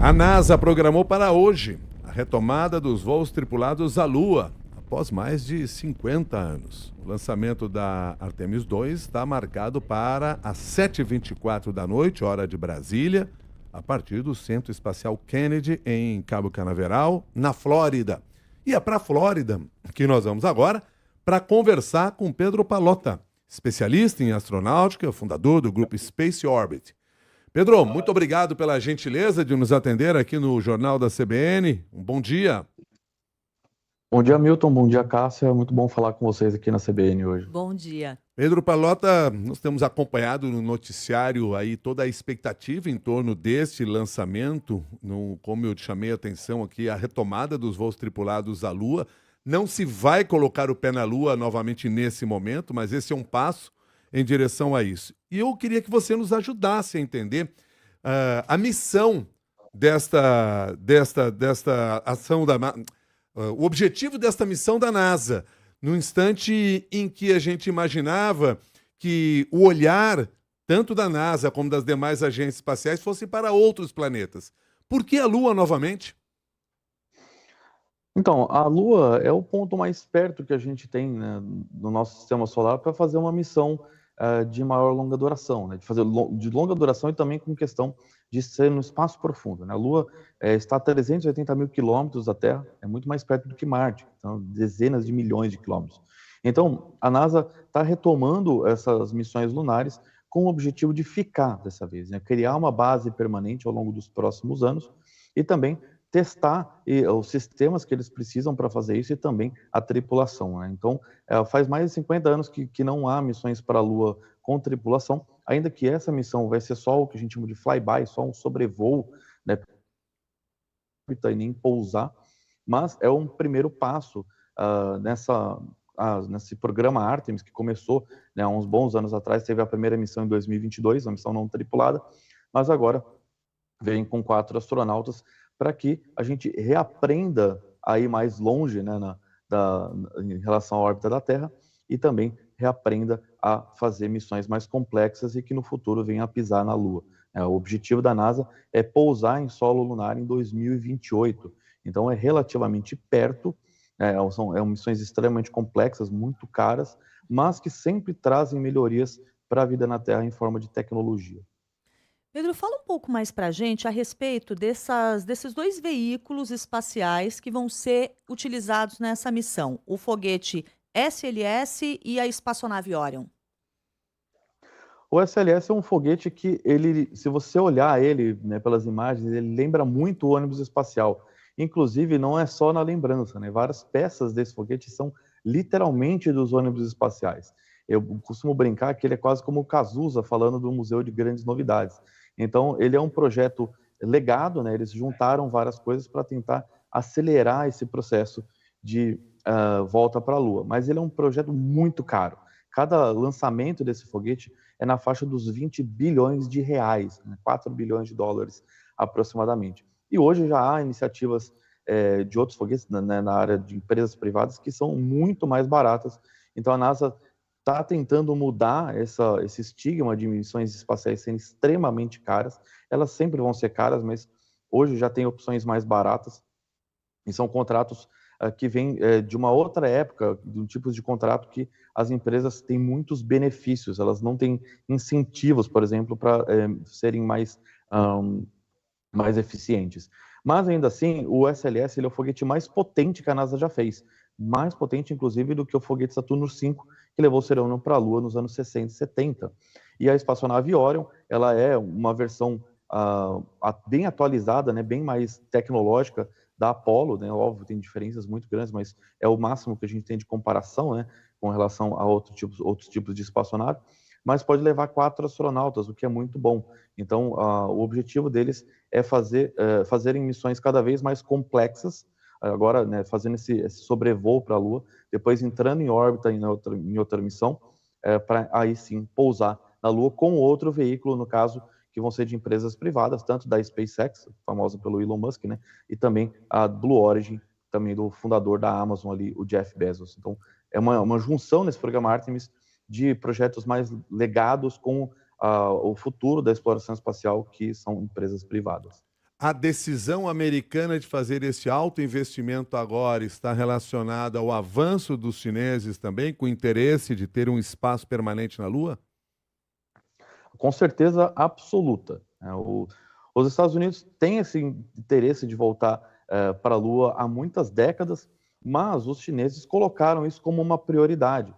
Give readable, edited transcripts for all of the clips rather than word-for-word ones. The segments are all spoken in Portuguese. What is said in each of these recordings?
A NASA programou para hoje a retomada dos voos tripulados à Lua, após mais de 50 anos. O lançamento da Artemis 2 está marcado para as 7h24 da noite, hora de Brasília, a partir do Centro Espacial Kennedy, em Cabo Canaveral, na Flórida. E é para a Flórida que nós vamos agora para conversar com Pedro Pallotta, especialista em astronáutica, fundador do grupo Space Orbit. Pedro, muito obrigado pela gentileza de nos atender aqui no Jornal da CBN. Um bom dia. Bom dia, Milton. Bom dia, Cássia. É muito bom falar com vocês aqui na CBN hoje. Bom dia. Pedro Pallotta, nós temos acompanhado no noticiário aí toda a expectativa em torno deste lançamento, como eu te chamei a atenção aqui, a retomada dos voos tripulados à Lua. Não se vai colocar o pé na Lua novamente nesse momento, mas esse é um passo em direção a isso. E eu queria que você nos ajudasse a entender a missão desta ação o objetivo desta missão da NASA, no instante em que a gente imaginava que o olhar, tanto da NASA como das demais agências espaciais, fosse para outros planetas. Por que a Lua novamente? Então, a Lua é o ponto mais perto que a gente tem, né, no nosso sistema solar para fazer uma missão de maior longa duração, né, de longa duração e também com questão de ser no espaço profundo, né? A Lua está a 380 mil quilômetros da Terra, é muito mais perto do que Marte, então dezenas de milhões de quilômetros. Então, a NASA está retomando essas missões lunares com o objetivo de ficar dessa vez, né, criar uma base permanente ao longo dos próximos anos e também testar os sistemas que eles precisam para fazer isso e também a tripulação, né? Então, faz mais de 50 anos que não há missões para a Lua com tripulação, ainda que essa missão vai ser só o que a gente chama de flyby, só um sobrevoo, né, e nem pousar, mas é um primeiro passo nesse programa Artemis, que começou, né, há uns bons anos atrás, teve a primeira missão em 2022, uma missão não tripulada, mas agora vem com 4 astronautas para que a gente reaprenda a ir mais longe, né, em relação à órbita da Terra e também reaprenda a fazer missões mais complexas e que no futuro venha a pisar na Lua. O objetivo da NASA é pousar em solo lunar em 2028, então é relativamente perto, são missões extremamente complexas, muito caras, mas que sempre trazem melhorias para a vida na Terra em forma de tecnologia. Pedro, fala um pouco mais para a gente a respeito desses dois veículos espaciais que vão ser utilizados nessa missão, o foguete SLS e a espaçonave Orion. O SLS é um foguete que ele, se você olhar ele, né, pelas imagens, ele lembra muito o ônibus espacial. Inclusive, não é só na lembrança, né? Várias peças desse foguete são literalmente dos ônibus espaciais. Eu costumo brincar que ele é quase como o Cazuza falando do Museu de Grandes Novidades. Então, ele é um projeto legado, né? Eles juntaram várias coisas para tentar acelerar esse processo de volta para a Lua. Mas ele é um projeto muito caro. Cada lançamento desse foguete é na faixa dos 20 bilhões de reais, né? 4 bilhões de dólares aproximadamente. E hoje já há iniciativas de outros foguetes, né, na área de empresas privadas que são muito mais baratas. Então a NASA está tentando mudar esse estigma de missões espaciais sendo extremamente caras. Elas sempre vão ser caras, mas hoje já tem opções mais baratas e são contratos que vêm de uma outra época, de um tipo de contrato que as empresas têm muitos benefícios, elas não têm incentivos, por exemplo, para serem mais eficientes. Mas ainda assim, o SLS ele é o foguete mais potente que a NASA já fez, mais potente inclusive do que o foguete Saturno V, que levou o ser humano para a Lua nos anos 60 e 70. E a espaçonave Orion, ela é uma versão bem atualizada, né, bem mais tecnológica da Apollo, né? Óbvio, tem diferenças muito grandes, mas é o máximo que a gente tem de comparação, né, com relação a outros tipos de espaçonave, mas pode levar 4 astronautas, o que é muito bom. Então, o objetivo deles é fazerem missões cada vez mais complexas, agora, né, fazendo esse sobrevoo para a Lua, depois entrando em órbita em outra missão, para aí sim pousar na Lua com outro veículo, no caso, que vão ser de empresas privadas, tanto da SpaceX, famosa pelo Elon Musk, né, e também a Blue Origin, também do fundador da Amazon ali, o Jeff Bezos. Então, é uma junção nesse programa Artemis de projetos mais legados com o futuro da exploração espacial, que são empresas privadas. A decisão americana de fazer esse alto investimento agora está relacionada ao avanço dos chineses também, com o interesse de ter um espaço permanente na Lua? Com certeza absoluta, né? Os Estados Unidos têm esse interesse de voltar para a Lua há muitas décadas, mas os chineses colocaram isso como uma prioridade,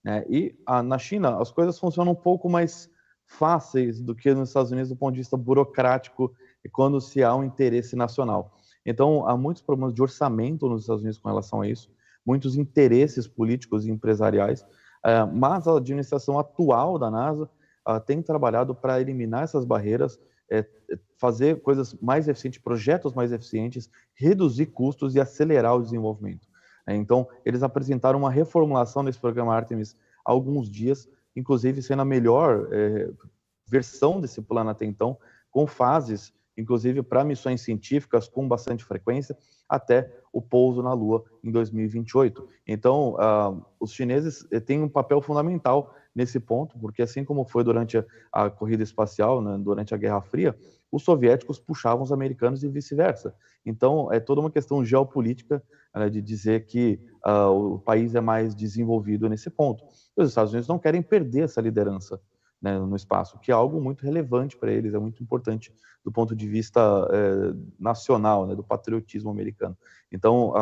né? E na China as coisas funcionam um pouco mais fáceis do que nos Estados Unidos do ponto de vista burocrático e quando se há um interesse nacional. Então, há muitos problemas de orçamento nos Estados Unidos com relação a isso, muitos interesses políticos e empresariais, mas a administração atual da NASA tem trabalhado para eliminar essas barreiras, fazer coisas mais eficientes, projetos mais eficientes, reduzir custos e acelerar o desenvolvimento. Então, eles apresentaram uma reformulação desse programa Artemis há alguns dias, inclusive sendo a melhor versão desse plano até então, com fases, inclusive para missões científicas com bastante frequência, até o pouso na Lua em 2028. Então, os chineses têm um papel fundamental nesse ponto, porque assim como foi durante a corrida espacial, né, durante a Guerra Fria, os soviéticos puxavam os americanos e vice-versa. Então, é toda uma questão geopolítica de dizer que o país é mais desenvolvido nesse ponto. E os Estados Unidos não querem perder essa liderança, né, no espaço, que é algo muito relevante para eles, é muito importante do ponto de vista nacional, né, do patriotismo americano. Então,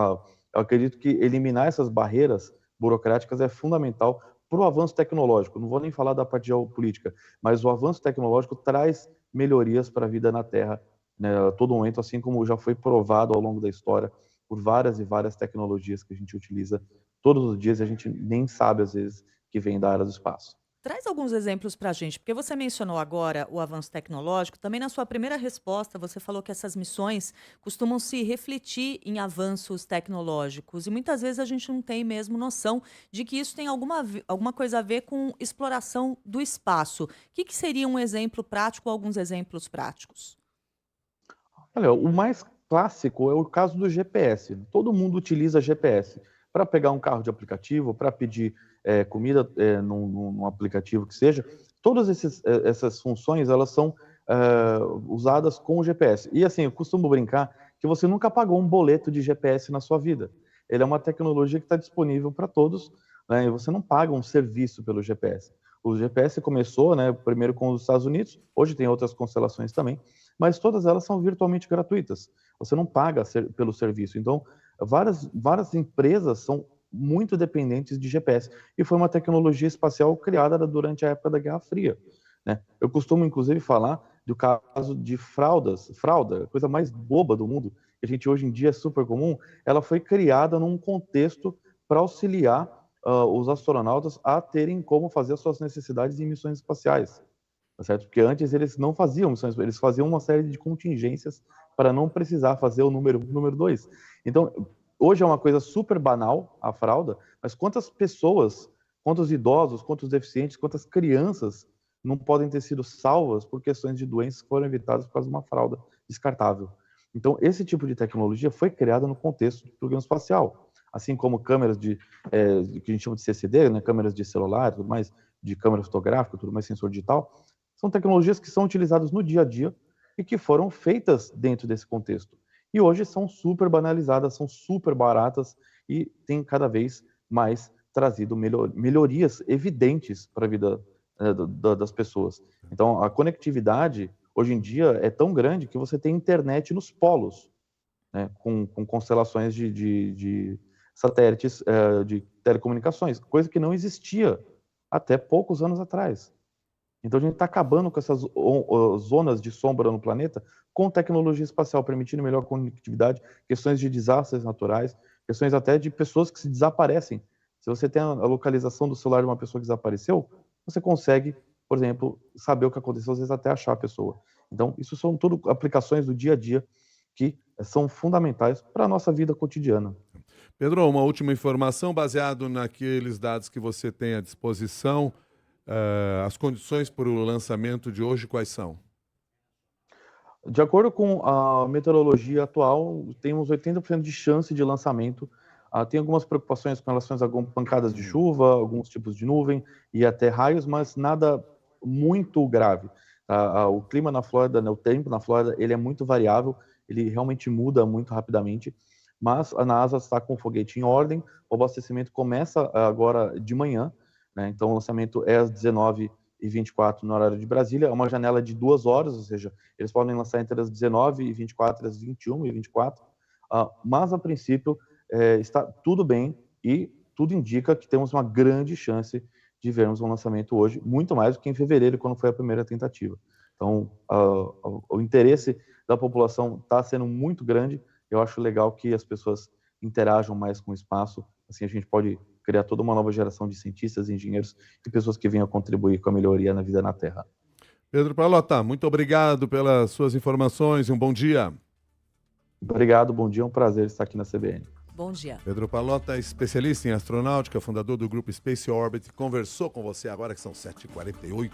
eu acredito que eliminar essas barreiras burocráticas é fundamental para o avanço tecnológico. Não vou nem falar da parte geopolítica, mas o avanço tecnológico traz melhorias para a vida na Terra, né, a todo momento, assim como já foi provado ao longo da história por várias e várias tecnologias que a gente utiliza todos os dias e a gente nem sabe, às vezes, que vem da área do espaço. Traz alguns exemplos para a gente, porque você mencionou agora o avanço tecnológico. Também na sua primeira resposta, você falou que essas missões costumam se refletir em avanços tecnológicos. E muitas vezes a gente não tem mesmo noção de que isso tem alguma coisa a ver com exploração do espaço. O que seria um exemplo prático ou alguns exemplos práticos? Olha, o mais clássico é o caso do GPS. Todo mundo utiliza GPS para pegar um carro de aplicativo, para pedir comida num aplicativo que seja. Todas essas funções, elas são usadas com o GPS. E assim, eu costumo brincar que você nunca pagou um boleto de GPS na sua vida. Ele é uma tecnologia que está disponível para todos, né, e você não paga um serviço pelo GPS. O GPS começou, né, primeiro com os Estados Unidos, hoje tem outras constelações também, mas todas elas são virtualmente gratuitas. Você não paga pelo serviço. Então, várias empresas são muito dependentes de GPS. E foi uma tecnologia espacial criada durante a época da Guerra Fria, né? Eu costumo, inclusive, falar do caso de fralda, a coisa mais boba do mundo, que a gente hoje em dia é super comum. Ela foi criada num contexto para auxiliar os astronautas a terem como fazer as suas necessidades em missões espaciais. Tá certo? Porque antes eles não faziam missões, eles faziam uma série de contingências para não precisar fazer o número 1, número 2. Então, hoje é uma coisa super banal a fralda, mas quantas pessoas, quantos idosos, quantos deficientes, quantas crianças não podem ter sido salvas por questões de doenças que foram evitadas por causa de uma fralda descartável. Então, esse tipo de tecnologia foi criada no contexto do programa espacial, assim como câmeras que a gente chama de CCD, né, câmeras de celular, tudo mais, de câmera fotográfica, tudo mais sensor digital. São tecnologias que são utilizadas no dia a dia e que foram feitas dentro desse contexto. E hoje são super banalizadas, são super baratas e têm cada vez mais trazido melhorias evidentes para a vida das pessoas. Então, a conectividade, hoje em dia, é tão grande que você tem internet nos polos, né, com constelações de satélites de telecomunicações, coisa que não existia até poucos anos atrás. Então a gente está acabando com essas zonas de sombra no planeta com tecnologia espacial, permitindo melhor conectividade, questões de desastres naturais, questões até de pessoas que se desaparecem. Se você tem a localização do celular de uma pessoa que desapareceu, você consegue, por exemplo, saber o que aconteceu, às vezes até achar a pessoa. Então, isso são tudo aplicações do dia a dia que são fundamentais para a nossa vida cotidiana. Pedro, uma última informação baseado naqueles dados que você tem à disposição. As condições para o lançamento de hoje quais são? De acordo com a meteorologia atual, temos 80% de chance de lançamento. Tem algumas preocupações com relação a algumas pancadas de chuva, alguns tipos de nuvem e até raios, mas nada muito grave. O clima na Flórida, né, o tempo na Flórida, ele é muito variável, ele realmente muda muito rapidamente, mas a NASA está com o foguete em ordem, o abastecimento começa agora de manhã, né, então o lançamento é às 19h24 no horário de Brasília, é uma janela de 2 horas, ou seja, eles podem lançar entre as 19h24 e as 21h24, mas a princípio está tudo bem e tudo indica que temos uma grande chance de vermos um lançamento hoje, muito mais do que em fevereiro, quando foi a primeira tentativa. Então, o interesse da população está sendo muito grande. Eu acho legal que as pessoas interajam mais com o espaço. Assim, a gente pode criar toda uma nova geração de cientistas, engenheiros e pessoas que venham contribuir com a melhoria na vida na Terra. Pedro Pallotta, muito obrigado pelas suas informações e um bom dia. Obrigado, bom dia, é um prazer estar aqui na CBN. Bom dia. Pedro Pallotta, especialista em astronáutica, fundador do grupo Space Orbit, conversou com você agora que são 7h48.